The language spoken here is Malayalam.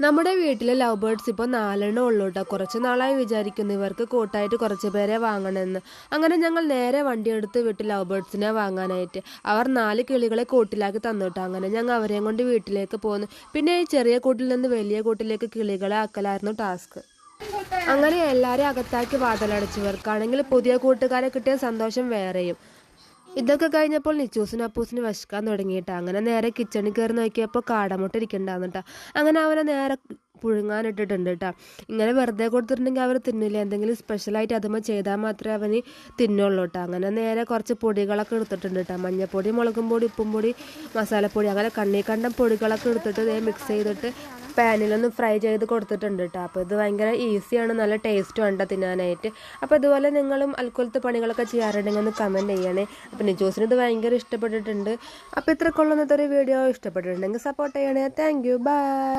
നമ്മുടെ വീട്ടിലെ ലവ് ബേർഡ്സ് ഇപ്പോൾ 4 ഉള്ളൂ കേട്ടോ. കുറച്ച് നാളായി വിചാരിക്കുന്നു ഇവർക്ക് കൂട്ടായിട്ട് കുറച്ച് പേരെ വാങ്ങണമെന്ന്. അങ്ങനെ ഞങ്ങൾ നേരെ വണ്ടിയെടുത്ത് വീട്ടിൽ ലവ് ബേർഡ്സിനെ വാങ്ങാനായിട്ട്. അവർ 4 കിളികളെ കൂട്ടിലാക്കി തന്നു കേട്ടോ. അങ്ങനെ ഞങ്ങൾ അവരെയും കൊണ്ട് വീട്ടിലേക്ക് പോന്നു. പിന്നെ ഈ ചെറിയ കൂട്ടിൽ നിന്ന് വലിയ കൂട്ടിലേക്ക് കിളികളെ ആക്കലായിരുന്നു ടാസ്ക്. അങ്ങനെ എല്ലാവരെയും അകത്താക്കി വാതിലടച്ചവർക്കാണെങ്കിൽ പുതിയ കൂട്ടുകാരെ കിട്ടിയ സന്തോഷം വേറെയും. ഇതൊക്കെ കഴിഞ്ഞപ്പോൾ നിച്ചൂസിനും അപ്പൂസിനും വിശക്കാൻ തുടങ്ങിയിട്ടാ. അങ്ങനെ നേരെ കിച്ചണിൽ കയറി നോക്കിയപ്പോൾ കാടമുട്ട ഇരിക്കണ്ടാന്ന് കേട്ടോ. അങ്ങനെ അവനെ നേരെ പുഴുങ്ങാനിട്ടിട്ടുണ്ട് കേട്ടോ. ഇങ്ങനെ വെറുതെ കൊടുത്തിട്ടുണ്ടെങ്കിൽ അവർ തിന്നില്ല. എന്തെങ്കിലും സ്പെഷ്യലായിട്ട് അതുമ്പോൾ ചെയ്താൽ മാത്രമേ അവന് തിന്നുള്ളൂ കേട്ടോ. അങ്ങനെ നേരെ കുറച്ച് പൊടികളൊക്കെ എടുത്തിട്ടുണ്ട് കേട്ടോ. മഞ്ഞൾപ്പൊടി, മുളകും പൊടി, ഉപ്പും പൊടി, മസാലപ്പൊടി, അങ്ങനെ കണ്ണി കണ്ടം പൊടികളൊക്കെ എടുത്തിട്ട് മിക്സ് ചെയ്തിട്ട് പാനിലൊന്ന് ഫ്രൈ ചെയ്ത് കൊടുത്തിട്ടുണ്ട് കേട്ടോ. അപ്പോൾ ഇത് ഭയങ്കര ഈസിയാണ്, നല്ല ടേസ്റ്റും ഉണ്ട് തിന്നാനായിട്ട്. അപ്പോൾ ഇതുപോലെ നിങ്ങളും അൽക്കുലത്തെ പണികളൊക്കെ ചെയ്യാറുണ്ടെങ്കിൽ ഒന്ന് കമൻറ്റ് ചെയ്യണേ. അപ്പോൾ നിജോസിന് ഇത് ഭയങ്കര ഇഷ്ടപ്പെട്ടിട്ടുണ്ട്. അപ്പോൾ ഇത്രക്കുള്ള ഇന്നത്തെ ഒരു വീഡിയോ ഇഷ്ടപ്പെട്ടിട്ടുണ്ടെങ്കിൽ സപ്പോർട്ട് ചെയ്യണേ. Thank you, by.